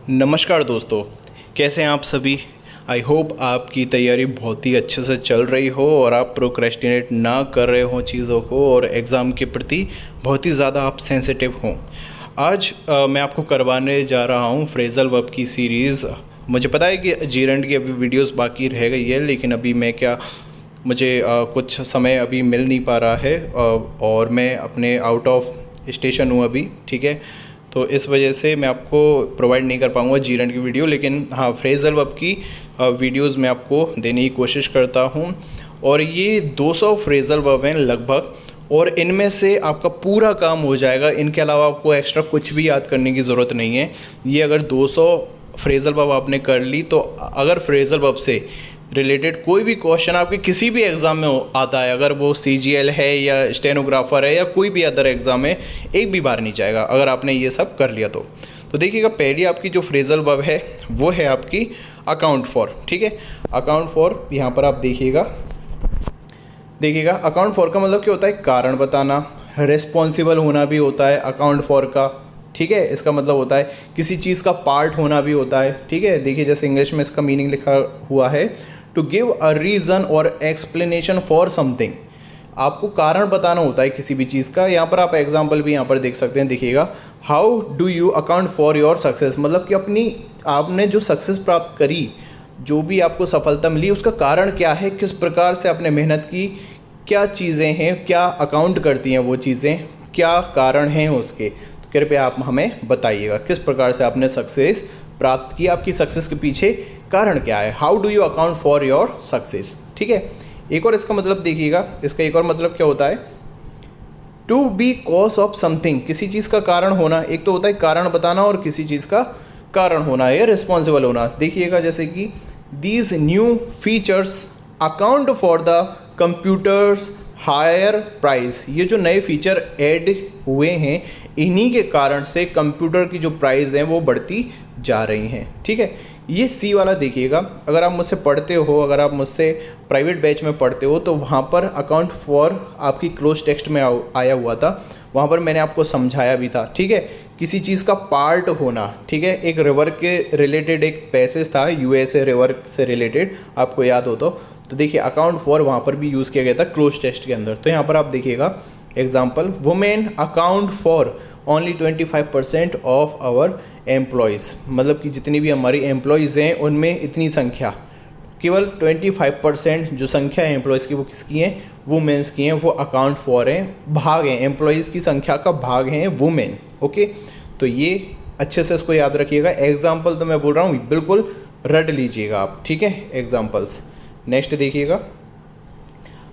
नमस्कार दोस्तों, कैसे हैं आप सभी। आई होप आपकी तैयारी बहुत ही अच्छे से चल रही हो और आप प्रोक्रेस्टिनेट ना कर रहे हो चीज़ों को और एग्ज़ाम के प्रति बहुत ही ज़्यादा आप सेंसिटिव हों। आज मैं आपको करवाने जा रहा हूँ फ्रेजल वर्ब की सीरीज़। मुझे पता है कि जीरेंट की अभी वीडियोस बाकी रह गई है, लेकिन अभी मुझे कुछ समय अभी मिल नहीं पा रहा है और मैं अपने आउट ऑफ स्टेशन हूँ अभी, ठीक है। तो इस वजह से मैं आपको प्रोवाइड नहीं कर पाऊँगा जीरेंट की वीडियो, लेकिन हाँ फ्रेजल वर्ब की वीडियोस मैं आपको देने की कोशिश करता हूँ। और ये 200 फ्रेजल वर्ब हैं लगभग, और इनमें से आपका पूरा काम हो जाएगा। इनके अलावा आपको एक्स्ट्रा कुछ भी याद करने की ज़रूरत नहीं है। ये अगर 200 फ्रेजल वर्ब आपने कर ली, तो अगर फ्रेजल वर्ब से रिलेटेड कोई भी क्वेश्चन आपके किसी भी एग्ज़ाम में आता है, अगर वो CGL है या स्टेनोग्राफर है या कोई भी अदर एग्ज़ाम है, एक भी बार नहीं जाएगा अगर आपने ये सब कर लिया तो देखिएगा, पहली आपकी जो फ्रेजल वर्ब है वो है आपकी अकाउंट फॉर, ठीक है। अकाउंट फॉर, यहाँ पर आप देखिएगा अकाउंट फॉर का मतलब क्या होता है? कारण बताना, रिस्पॉन्सिबल होना भी होता है अकाउंट फॉर का, ठीक है। इसका मतलब होता है किसी चीज़ का पार्ट होना भी होता है, ठीक है। देखिए जैसे इंग्लिश में इसका मीनिंग लिखा हुआ है, टू गिव अ रीज़न और एक्सप्लेनेशन फॉर समथिंग। आपको कारण बताना होता है किसी भी चीज़ का। यहाँ पर आप एग्जांपल भी यहाँ पर देख सकते हैं, देखिएगा, how do you account for your success, मतलब कि आपने जो सक्सेस प्राप्त करी, जो भी आपको सफलता मिली, उसका कारण क्या है, किस प्रकार से आपने मेहनत की, क्या चीज़ें हैं, क्या अकाउंट करती हैं वो चीज़ें, क्या कारण हैं उसके। तो कृपया आप हमें बताइएगा किस प्रकार से आपने सक्सेस प्राप्त की, आपकी सक्सेस के पीछे कारण क्या है। How do you account for your success, ठीक है। एक और इसका मतलब देखिएगा, इसका एक और मतलब क्या होता है? To be cause of something, किसी चीज़ का कारण होना। एक तो होता है कारण बताना और किसी चीज़ का कारण होना या रिस्पॉन्सिबल होना। देखिएगा जैसे कि these new features account for the computers higher price, ये जो नए फीचर ऐड हुए हैं, इन्हीं के कारण से कंप्यूटर की जो प्राइस हैं वो बढ़ती जा रही हैं, ठीक है। ये सी वाला देखिएगा, अगर आप मुझसे पढ़ते हो, अगर आप मुझसे प्राइवेट बैच में पढ़ते हो, तो वहाँ पर अकाउंट फॉर आपकी क्लोज टेक्स्ट में आया हुआ था, वहाँ पर मैंने आपको समझाया भी था, ठीक है। किसी चीज़ का पार्ट होना, ठीक है। एक रिवर के रिलेटेड एक पैसेज था, USA रिवर से रिलेटेड, आपको याद हो तो देखिए अकाउंट फॉर वहाँ पर भी यूज़ किया गया था क्लोज टेक्स्ट के अंदर। तो यहाँ पर आप देखिएगा example, women account for only 25% of our employees, मतलब कि जितनी भी हमारी एम्प्लॉयज़ हैं उनमें इतनी संख्या, केवल 25% जो संख्या है एम्प्लॉयज़ की वो किसकी हैं? वुमेन्स की हैं। वो अकाउंट फॉर हैं, भाग हैं, एम्प्लॉयज़ की संख्या का भाग हैं वुमेन, ओके। तो ये अच्छे से इसको याद रखिएगा। एग्जाम्पल तो मैं बोल रहा हूँ, बिल्कुल रट लीजिएगा आप, ठीक है, एग्जाम्पल्स। नेक्स्ट देखिएगा,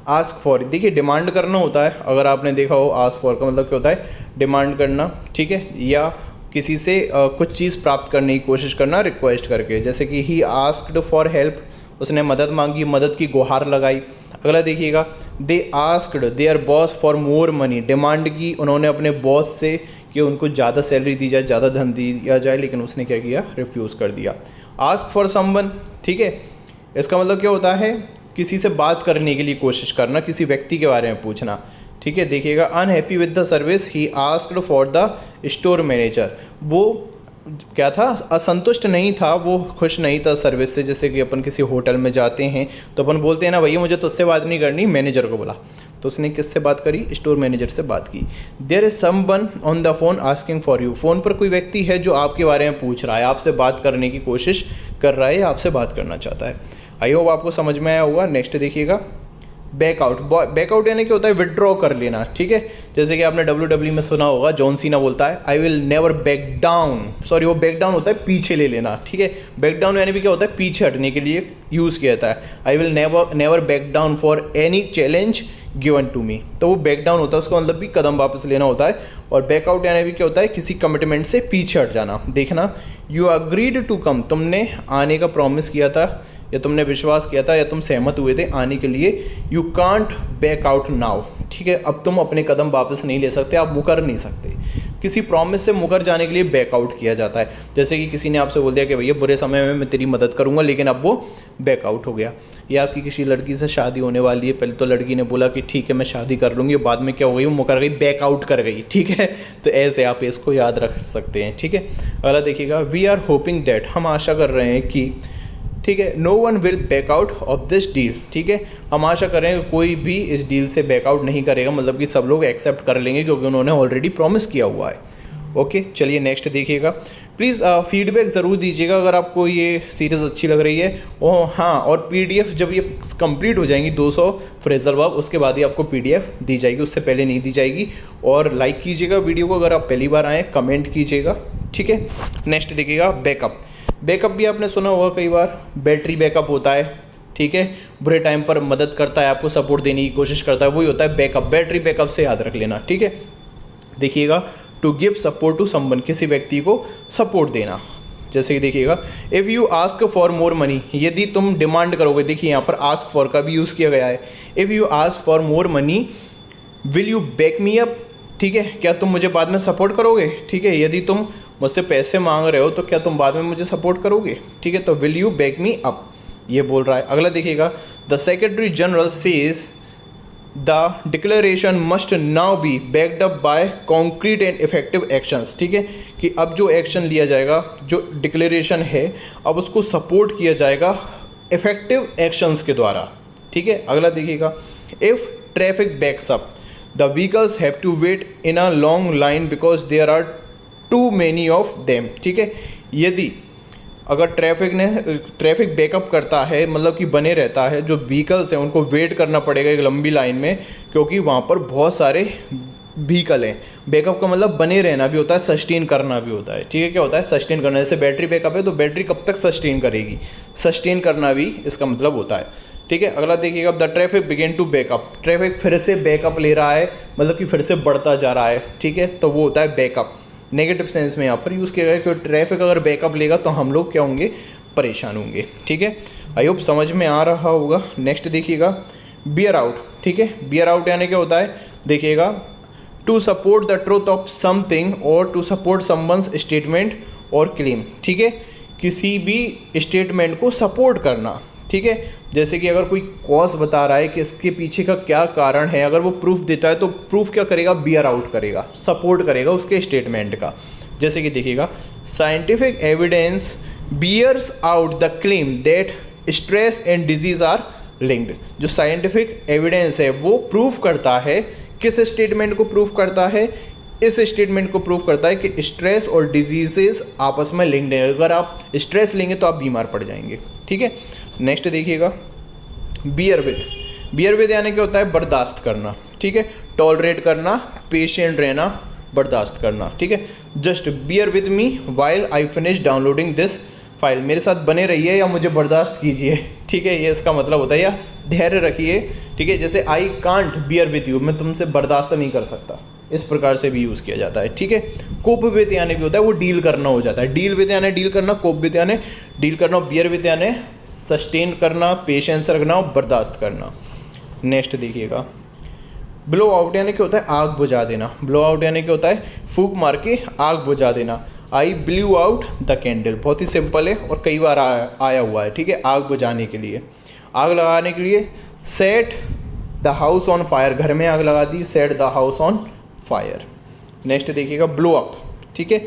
आस्क फॉर, देखिए डिमांड करना होता है। अगर आपने देखा हो, आस्क फॉर का मतलब क्या होता है? डिमांड करना, ठीक है, या किसी से कुछ चीज़ प्राप्त करने की कोशिश करना रिक्वेस्ट करके। जैसे कि ही आस्क्ड फॉर हेल्प, उसने मदद मांगी, मदद की गुहार लगाई। अगला देखिएगा, they asked there boss for more money, demand की उन्होंने अपने बॉस से कि उनको ज़्यादा सैलरी दी जाए, ज़्यादा धन दिया जाए, लेकिन उसने क्या किया? रिफ्यूज़ कर दिया। आस्क फॉर समवन, ठीक है, इसका मतलब क्या होता है? किसी से बात करने के लिए कोशिश करना, किसी व्यक्ति के बारे में पूछना, ठीक है। देखिएगा, unhappy with the service he asked for the store manager, वो क्या था? असंतुष्ट नहीं था, वो खुश नहीं था सर्विस से। जैसे कि अपन किसी होटल में जाते हैं तो अपन बोलते हैं ना, भैया मुझे तो उससे बात नहीं करनी, मैनेजर को बोला। तो उसने किससे बात करी? स्टोर मैनेजर से बात की। There is someone on the phone asking for you, phone पर कोई व्यक्ति है जो आपके बारे में पूछ रहा है, आपसे बात करने की कोशिश कर रहा है, आपसे बात करना चाहता है। आई होप आपको समझ में आया होगा। नेक्स्ट देखिएगा, बैकआउट। बैकआउट यानी क्या होता है? विड्रॉ कर लेना, ठीक है। जैसे कि आपने WWE में सुना होगा, जॉन सीना बोलता है, I will never back down, sorry वो बैक डाउन होता है पीछे ले लेना, ठीक है। बैक डाउन यानी भी क्या होता है? पीछे हटने के लिए यूज़ किया जाता है। I will never back down for any challenge given to me, तो वो बैक डाउन होता है, उसका मतलब भी कदम वापस लेना होता है। और बैकआउट यानी भी क्या होता है? किसी कमिटमेंट से पीछे हट जाना। देखना, यू अग्रीड टू कम, तुमने आने का प्रॉमिस किया था, या तुमने विश्वास किया था, या तुम सहमत हुए थे आने के लिए। You can't back out now, ठीक है, अब तुम अपने कदम वापस नहीं ले सकते, आप मुकर नहीं सकते। किसी प्रॉमिस से मुकर जाने के लिए बैकआउट किया जाता है। जैसे कि किसी ने आपसे बोल दिया कि भैया बुरे समय में मैं तेरी मदद करूंगा, लेकिन अब वो बैकआउट हो गया। या आपकी किसी लड़की से शादी होने वाली है, पहले तो लड़की ने बोला कि ठीक है मैं शादी कर लूँगी, बाद में क्या हो गई, वो मुकर गई, बैकआउट कर गई, ठीक है। तो ऐसे आप इसको याद रख सकते हैं, ठीक है। अगला देखिएगा, वी आर होपिंग दैट, हम आशा कर रहे हैं कि, ठीक है, no one will back out of this deal, ठीक है। हम आशा कर रहे हैं कि कोई भी इस डील से बैकआउट नहीं करेगा, मतलब कि सब लोग एक्सेप्ट कर लेंगे क्योंकि उन्होंने ऑलरेडी प्रॉमिस किया हुआ है। ओके, चलिए नेक्स्ट देखिएगा। प्लीज़ फीडबैक ज़रूर दीजिएगा अगर आपको ये सीरीज़ अच्छी लग रही है। हाँ, और पीडीएफ जब ये कंप्लीट हो जाएंगी 200 फ्रेजल वर्ब, उसके बाद ही आपको पीडीएफ दी जाएगी, उससे पहले नहीं दी जाएगी। और लाइक कीजिएगा वीडियो को अगर आप पहली बार आएँ, कमेंट कीजिएगा, ठीक है। नेक्स्ट देखिएगा, बैकअप। बैकअप भी आपने सुना होगा कई बार, बैटरी बैकअप होता है, ठीक है। बुरे टाइम पर मदद करता है, आपको सपोर्ट देने की कोशिश करता है, वही होता है बैकअप। बैटरी बैकअप से याद रख लेना, ठीक है। देखिएगा, to give support to someone, किसी व्यक्ति को सपोर्ट देना। जैसे कि देखिएगा, if you ask for more money, यदि तुम डिमांड करोगे, देखिए यहाँ पर आस्क फॉर का भी यूज़ किया गया है। If you ask for more money will you back me up, ठीक है, क्या तुम मुझे बाद में सपोर्ट करोगे, ठीक है। यदि तुम मुझसे पैसे मांग रहे हो तो क्या तुम बाद में मुझे सपोर्ट करोगे, ठीक है। तो will you back me up, ये बोल रहा है। अगला देखिएगा, the secretary general says the declaration must now B backed up by concrete and effective actions, ठीक है, कि अब जो एक्शन लिया जाएगा, जो डिक्लेरेशन है, अब उसको सपोर्ट किया जाएगा इफेक्टिव एक्शंस के द्वारा, ठीक है। अगला देखिएगा, if traffic backs up the vehicles have to wait in a long line because there are too many of them, ठीक है। यदि अगर ट्रैफिक बैकअप करता है, मतलब कि बने रहता है, जो व्हीकल्स हैं उनको वेट करना पड़ेगा एक लंबी लाइन में, क्योंकि वहाँ पर बहुत सारे व्हीकल हैं। बैकअप का मतलब बने रहना भी होता है, सस्टेन करना भी होता है, ठीक है। क्या होता है, सस्टेन करना। जैसे बैटरी बैकअप है तो बैटरी कब तक सस्टेन करेगी, सस्टेन करना भी इसका मतलब होता है, ठीक है। अगला देखिएगा, the traffic begins to back up, traffic फिर से बैकअप ले रहा है, मतलब कि फिर से बढ़ता जा रहा है, ठीक है। तो वो होता है बैकअप। नेगेटिव सेंस में यहाँ पर यूज़ किया गया कि ट्रैफिक अगर बैकअप लेगा तो हम लोग क्या होंगे, परेशान होंगे, ठीक है। आई होप समझ में आ रहा होगा। नेक्स्ट देखिएगा, बियर आउट, ठीक है। बियर आउट यानी क्या होता है, देखिएगा, to support the truth of something और टू सपोर्ट समवंस स्टेटमेंट और क्लेम, ठीक है। किसी भी स्टेटमेंट को सपोर्ट करना, ठीक है। जैसे कि अगर कोई कॉज बता रहा है कि इसके पीछे का क्या कारण है, अगर वो प्रूफ देता है तो प्रूफ क्या करेगा, बियर आउट करेगा, सपोर्ट करेगा उसके स्टेटमेंट का। जैसे कि देखिएगा, scientific evidence bears out the claim that stress and disease are linked. जो साइंटिफिक एविडेंस है वो प्रूफ करता है, किस स्टेटमेंट को प्रूफ करता है, इस स्टेटमेंट को प्रूफ करता है कि स्ट्रेस और डिजीजेस आपस में लिंक्ड है। अगर आप स्ट्रेस लेंगे तो आप बीमार पड़ जाएंगे, ठीक है। नेक्स्ट देखिएगा, बियर विद यानी क्या होता है, बर्दाश्त करना, ठीक है। टॉलरेट करना, पेशेंट रहना, बर्दाश्त करना, ठीक है। Just bear with me while I finish downloading this file, मेरे साथ बने रहिए या मुझे बर्दाश्त कीजिए, ठीक है। ये इसका मतलब होता है, या धैर्य रखिए, ठीक है। जैसे I can't bear with you, मैं तुमसे बर्दाश्त नहीं कर सकता, इस प्रकार से भी यूज़ किया जाता है, ठीक है। कोप विद यानी भी होता है वो डील करना हो जाता है। डील विद यानी डील करना, कोप विद यानी डील करना, बियर विद यानी सस्टेन करना, पेशेंस रखना और बर्दाश्त करना। नेक्स्ट देखिएगा, ब्लो आउट यानी क्या होता है, आग बुझा देना। ब्लो आउट यानी क्या होता है, फूंक मार के आग बुझा देना। आई ब्लू आउट द कैंडल, बहुत ही सिंपल है और कई बार आया हुआ है, ठीक है। आग बुझाने के लिए, आग लगाने के लिए, set the house on fire, घर में आग लगा दी, set the house on fire. Next देखिएगा, ब्लो अप, ठीक है।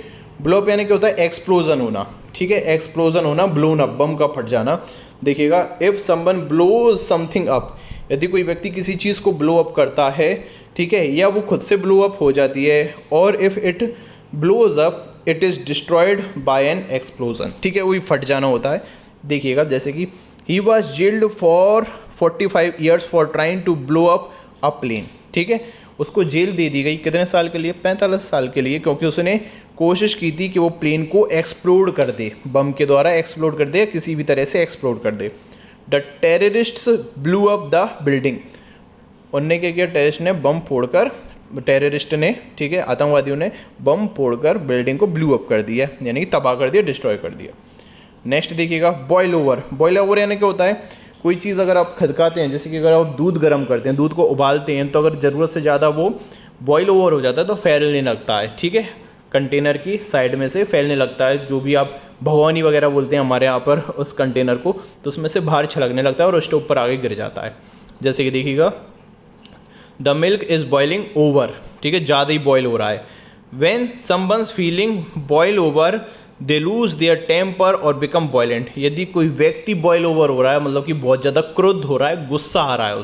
ब्लो अप यानी क्या होता है, एक्सप्लोजन होना, ठीक है। एक्सप्लोजन होना, ब्लोन अप, बम का फट जाना। देखिएगा, if someone blows something up, यदि कोई व्यक्ति किसी चीज़ को ब्लो अप करता है, ठीक है, या वो खुद से ब्लो अप हो जाती है, और if it blows up it is destroyed by an explosion, ठीक है, वही फट जाना होता है। देखिएगा, जैसे कि he was jailed for 45 years for trying to blow up a plane, ठीक है। उसको जेल दे दी गई, कितने साल के लिए, 45 साल के लिए, क्योंकि उसने कोशिश की थी कि वो प्लेन को एक्सप्लोड कर दे, बम के द्वारा एक्सप्लोड कर दे, किसी भी तरह से एक्सप्लोड कर दे। The terrorists blew up the building, उनने क्या किया, टेररिस्ट ने बम फोड़कर, टेररिस्ट ने, ठीक है, आतंकवादियों ने बम फोड़कर बिल्डिंग को ब्लू अप कर दिया, यानी कि तबाह कर दिया, डिस्ट्रॉय कर दिया। नेक्स्ट देखिएगा, बॉयल ओवर। बॉयल ओवर यानी क्या होता है, कोई चीज़ अगर आप खदकाते हैं, जैसे कि अगर आप दूध गर्म करते हैं, दूध को उबालते हैं, तो अगर ज़रूरत से ज़्यादा वो बॉयल ओवर हो जाता है तो फैलने लगता है, ठीक है, कंटेनर की साइड में से फैलने लगता है, जो भी आप भगवानी वगैरह बोलते हैं हमारे यहाँ पर उस कंटेनर को, तो उसमें से बाहर छलकने लगता है और स्टोव पर आगे गिर जाता है। जैसे कि देखिएगा, the milk is boiling over, ठीक है, ज़्यादा ही बॉयल हो रहा है। When someone's feeling boil over they lose their temper और बिकम बॉयलेंट, यदि कोई व्यक्ति बॉयल ओवर हो रहा है मतलब कि बहुत ज़्यादा क्रुद्ध हो रहा है, गुस्सा आ रहा है,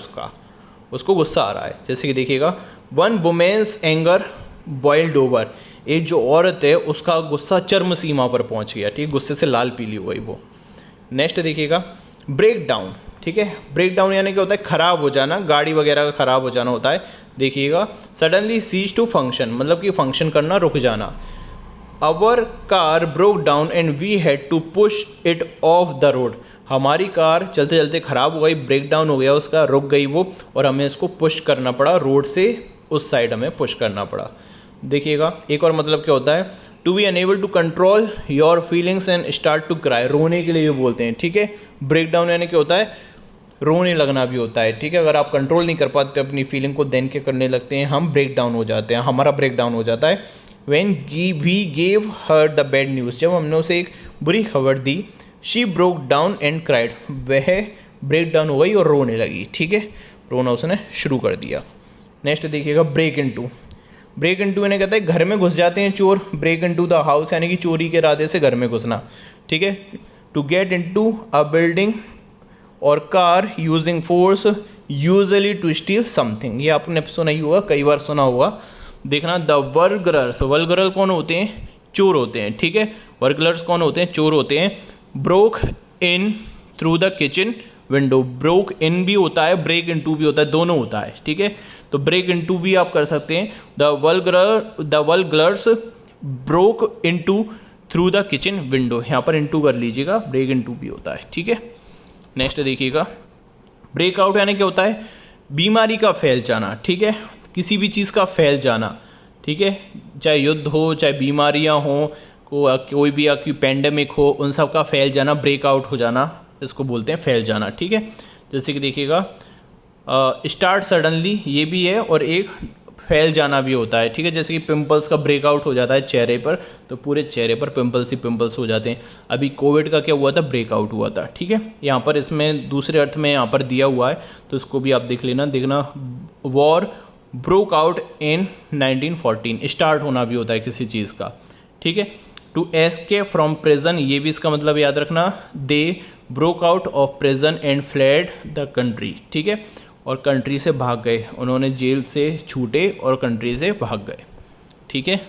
उसको गुस्सा आ रहा है। जैसे कि देखिएगा, one woman's anger boiled over, एक जो औरत है उसका गुस्सा चरम सीमा पर पहुंच गया, ठीक है, गुस्से से लाल पीली हो गई वो। नेक्स्ट देखिएगा, ब्रेक डाउन, ठीक है, ब्रेक डाउन यानी क्या होता है, खराब हो जाना, गाड़ी वगैरह का खराब हो जाना होता है। देखिएगा, सडनली सीज टू फंक्शन, मतलब कि फंक्शन करना रुक जाना। Our car broke down and we had to push it off the road, हमारी कार चलते चलते ख़राब हो गई, ब्रेक डाउन हो गया उसका, रुक गई वो, और हमें इसको पुश करना पड़ा रोड से, उस साइड हमें पुश करना पड़ा। देखिएगा, एक और मतलब क्या होता है, to be unable to control your feelings and start to cry, रोने के लिए बोलते हैं, ठीक है। ब्रेक डाउन यानी क्या होता है, रोने लगना भी होता है, ठीक है। अगर आप कंट्रोल नहीं कर पाते अपनी फीलिंग को, देन के करने लगते हैं हम, ब्रेक डाउन हो जाते हैं, हमारा ब्रेक डाउन हो जाता है। When we gave her the bad news, जब हमने उसे एक बुरी खबर दी, she broke down and cried, वह ब्रेक डाउन हो गई और रोने लगी, ठीक है, रोना उसने शुरू कर दिया। नेक्स्ट देखिएगा, ब्रेक इनटू, ब्रेक इनटू यानी कहता है घर में घुस जाते हैं चोर, ब्रेक इनटू द हाउस यानी कि चोरी के इरादे से घर में घुसना, ठीक है। To get into a building और car using force usually to steal something, ये आपने सुना ही होगा, कई बार सुना होगा। देखना, द वर्गरर्स, वर्गरर कौन होते हैं, चोर होते हैं, ठीक है, वर्गरर्स कौन होते हैं, चोर होते हैं। Broke in through the kitchen window, broke in भी होता है, ब्रेक इनटू भी होता है, दोनों होता है, ठीक है। तो ब्रेक इनटू भी आप कर सकते हैं। The burglars broke into through the kitchen window, यहाँ पर इनटू कर लीजिएगा, ब्रेक इनटू भी होता है, ठीक है। नेक्स्ट देखिएगा, ब्रेकआउट यानी क्या होता है, बीमारी का फैल जाना, ठीक है, किसी भी चीज़ का फैल जाना, ठीक है, चाहे युद्ध हो, चाहे बीमारियां हो, कोई भी आपकी पैंडेमिक हो, उन सब का फैल जाना, ब्रेकआउट हो जाना, इसको बोलते हैं फैल जाना, ठीक है। जैसे कि देखिएगा, स्टार्ट सडनली ये भी है, और एक फैल जाना भी होता है, ठीक है। जैसे कि पिंपल्स का ब्रेकआउट हो जाता है चेहरे पर, तो पूरे चेहरे पर पिंपल्स ही पिंपल्स हो जाते हैं। अभी कोविड का क्या हुआ था, ब्रेकआउट हुआ था, ठीक है। यहाँ पर इसमें दूसरे अर्थ में यहाँ पर दिया हुआ है, तो इसको भी आप देख लेना। देखना, war broke out in 1914, start होना भी होता है किसी चीज़ का, ठीक है। टू एस्केप फ्रॉम प्रिजन, ये भी इसका मतलब याद रखना, they broke out of prison and fled the country, ठीक है, और कंट्री से भाग गए, उन्होंने जेल से छूटे और कंट्री से भाग गए, ठीक है।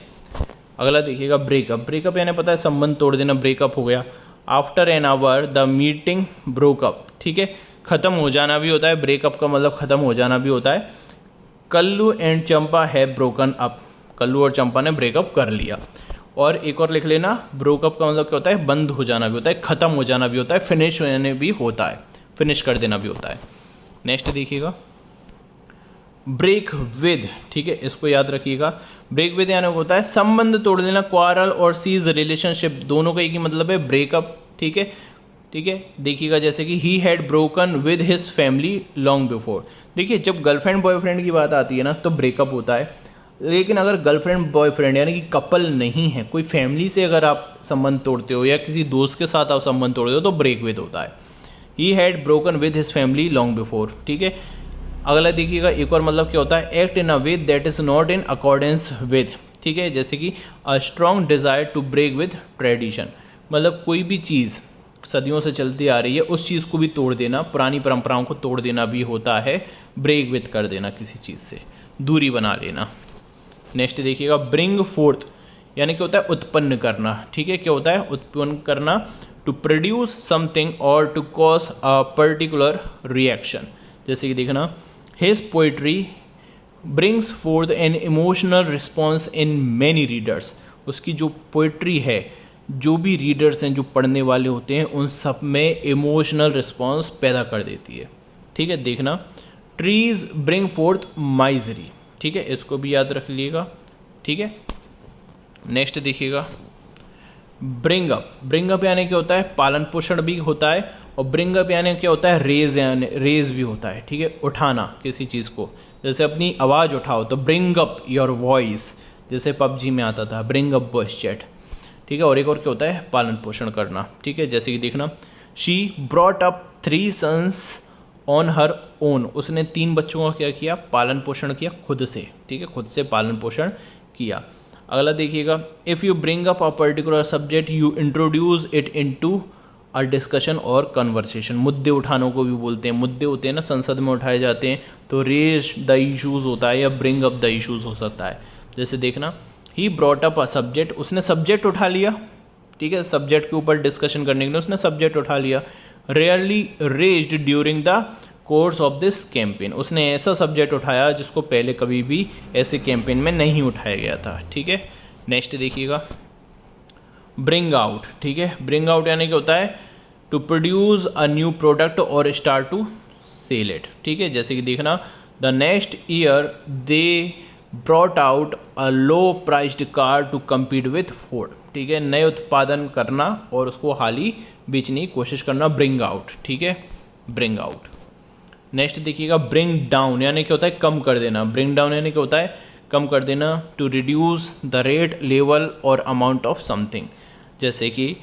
अगला देखिएगा, ब्रेकअप, ब्रेकअप यानी पता है संबंध तोड़ देना, ब्रेकअप हो गया। After an hour the meeting broke up, ठीक है, ख़त्म हो जाना भी होता है, ब्रेकअप का मतलब ख़त्म हो जाना भी होता है। कल्लू एंड चंपा है ब्रोकन अप, कल्लू और चंपा ने ब्रेकअप कर लिया। और एक और लिख लेना, ब्रोकअप का मतलब क्या होता है, बंद हो जाना भी होता है, ख़त्म हो जाना भी होता है, फिनिश होने भी होता है, फिनिश कर देना भी होता है। नेक्स्ट देखिएगा, ब्रेक विद, ठीक है, इसको याद रखिएगा। ब्रेक विद यानी होता है संबंध तोड़ देना, क्वारल और सीज रिलेशनशिप, दोनों का एक ही मतलब है, ब्रेकअप, ठीक है, ठीक है। देखिएगा, जैसे कि he had broken with his family long before, देखिए जब गर्लफ्रेंड बॉयफ्रेंड की बात आती है ना, तो ब्रेकअप होता है, लेकिन अगर गर्लफ्रेंड बॉयफ्रेंड यानी कि कपल नहीं है, कोई फैमिली से अगर आप संबंध तोड़ते हो या किसी दोस्त के साथ आप संबंध तोड़ते हो, तो ब्रेक विद होता है। He had broken with his family long before, ठीक है। अगला देखिएगा, एक और मतलब क्या होता है, act in a way that is not in accordance with, ठीक है, जैसे कि a strong desire to break with tradition, मतलब कोई भी चीज़ सदियों से चलती आ रही है, उस चीज़ को भी तोड़ देना, पुरानी परंपराओं को तोड़ देना भी होता है, ब्रेक विद कर देना, किसी चीज़ से दूरी बना लेना। नेक्स्ट देखिएगा, ब्रिंग फोर्थ यानी क्या होता है, उत्पन्न करना, ठीक है, क्या होता है, उत्पन्न करना, टू प्रोड्यूस समथिंग और to cause a particular reaction. जैसे कि देखना, his poetry brings forth an emotional response in many readers, उसकी जो पोइट्री है, जो भी रीडर्स हैं, जो पढ़ने वाले होते हैं, उन सब में इमोशनल रिस्पॉन्स पैदा कर देती है, ठीक है। देखना, ट्रीज ब्रिंग फोर्थ माइजरी, ठीक है, इसको भी याद रख लीजिएगा, ठीक है। नेक्स्ट देखिएगा, ब्रिंग अप, ब्रिंग अप यानी क्या होता है, पालन पोषण भी होता है, और ब्रिंग अप यानी क्या होता है, रेज यानी रेज भी होता है, ठीक है, उठाना किसी चीज़ को, जैसे अपनी आवाज़ उठाओ तो ब्रिंग अप योर वॉइस, जैसे पबजी में आता था ब्रिंग अप वॉइस चैट, ठीक है। और एक और क्या होता है, पालन पोषण करना, ठीक है। जैसे कि देखना, she brought up 3 sons on her own, उसने 3 बच्चों का क्या किया, पालन पोषण किया खुद से, ठीक है, खुद से पालन पोषण किया। अगला देखिएगा, if you bring up a particular subject you introduce it into a discussion और कन्वर्सेशन। मुद्दे उठानों को भी बोलते हैं, मुद्दे होते हैं ना संसद में उठाए जाते हैं, तो रेज द इशूज़ होता है या ब्रिंग अप द इशूज़ हो सकता है। जैसे देखना, he brought up a subject, उसने सब्जेक्ट उठा लिया, ठीक है, सब्जेक्ट के ऊपर डिस्कशन करने के लिए उसने सब्जेक्ट उठा लिया। Rarely raised during the course of this campaign, उसने ऐसा सब्जेक्ट उठाया जिसको पहले कभी भी ऐसे कैंपेन में नहीं उठाया गया था, ठीक है। नेक्स्ट देखिएगा, ब्रिंग आउट, ठीक है। ब्रिंग आउट यानी क्या होता है, to produce a new product और स्टार्ट टू सेल इट, ठीक है। जैसे कि देखना, the next year they brought out a low priced car to compete with Ford, ठीक है। नए उत्पादन करना और उसको हाल ही बेचने की कोशिश करना, ब्रिंग आउट, ठीक है, ब्रिंग आउट। नेक्स्ट देखिएगा, ब्रिंग डाउन यानी क्या होता है, कम कर देना। ब्रिंग डाउन यानी क्या होता है, कम कर देना, to reduce the rate, level और अमाउंट ऑफ समथिंग। जैसे कि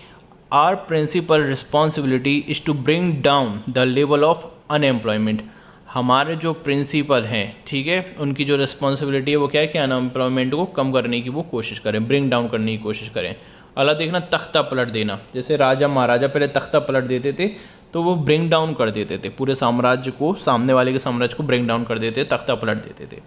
our principal responsibility is to bring down the level of unemployment, हमारे जो प्रिंसिपल हैं, ठीक है, उनकी जो रिस्पॉन्सिबिलिटी है वो क्या है कि अनएम्प्लॉयमेंट को कम करने की वो कोशिश करें, ब्रिंग डाउन करने की कोशिश करें। अगला देखना, तख्ता पलट देना। जैसे राजा महाराजा पहले तख्ता पलट देते थे तो वो ब्रिंग डाउन कर देते थे, पूरे साम्राज्य को, सामने वाले के साम्राज्य को ब्रिंग डाउन कर देते, तख्ता पलट देते थे।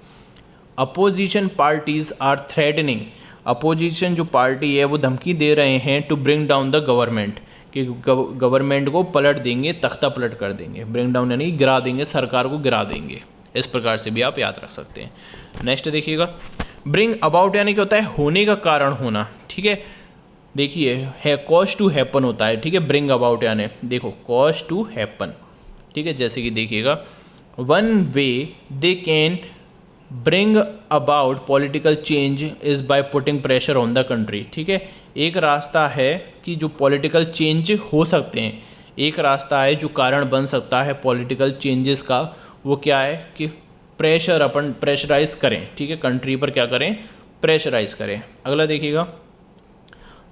Opposition parties are threatening, opposition जो पार्टी है वो धमकी दे रहे हैं to bring down the government, कि गवर्नमेंट को पलट देंगे, तख्ता पलट कर देंगे। ब्रिंग डाउन यानी गिरा देंगे, सरकार को गिरा देंगे। इस प्रकार से भी आप याद रख सकते हैं। नेक्स्ट देखिएगा, ब्रिंग अबाउट यानी क्या होता है, होने का कारण होना, ठीक है। देखिए है कॉज टू हैपन होता है, ठीक है। ब्रिंग अबाउट यानी देखो कॉज टू हैपन, ठीक है। जैसे कि देखिएगा, one way they can bring about political change is by putting pressure on the country, ठीक है। एक रास्ता है कि जो पॉलिटिकल चेंज हो सकते हैं, एक रास्ता है जो कारण बन सकता है पॉलिटिकल चेंजेस का, वो क्या है कि प्रेशर, अपन प्रेशराइज करें, ठीक है, कंट्री पर क्या करें, प्रेशराइज करें। अगला देखिएगा,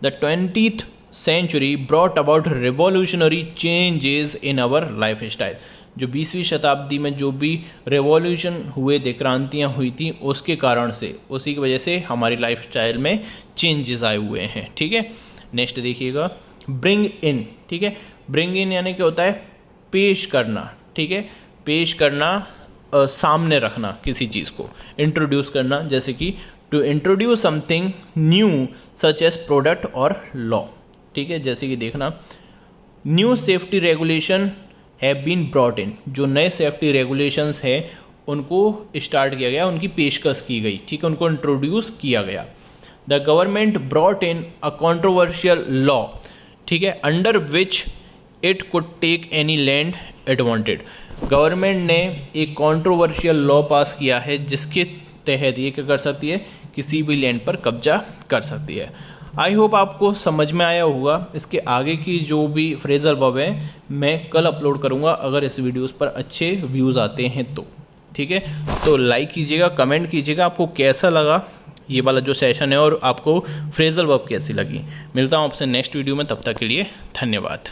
the 20th century brought about revolutionary changes in our life style, जो 20वीं शताब्दी में जो भी रेवोल्यूशन हुए थे, क्रांतियाँ हुई थी, उसके कारण से, उसी की वजह से हमारी लाइफ स्टाइल में चेंजेस आए हुए हैं, ठीक है। नेक्स्ट देखिएगा, ब्रिंग इन, ठीक है। ब्रिंग इन यानी क्या होता है, पेश करना, ठीक है, पेश करना, सामने रखना किसी चीज़ को, इंट्रोड्यूस करना। जैसे कि to introduce something new such as product और लॉ, ठीक है। जैसे कि देखना, new safety regulation have been brought in, जो नए सेफ्टी रेगुलेशंस हैं उनको स्टार्ट किया गया, उनकी पेशकश की गई, ठीक है, उनको इंट्रोड्यूस किया गया। The government brought in a controversial law, ठीक है, under which it could take any land it wanted, government ने एक कॉन्ट्रोवर्शियल लॉ पास किया है जिसके तहत ये क्या कर सकती है, किसी भी लैंड पर कब्जा कर सकती है। आई होप आपको समझ में आया होगा। इसके आगे की जो भी फ्रेजल वर्ब है मैं कल अपलोड करूँगा, अगर इस वीडियोस पर अच्छे व्यूज़ आते हैं तो, ठीक है। तो लाइक कीजिएगा, कमेंट कीजिएगा आपको कैसा लगा ये वाला जो सेशन है और आपको फ्रेजल वर्ब कैसी लगी। मिलता हूँ आपसे नेक्स्ट वीडियो में, तब तक के लिए धन्यवाद।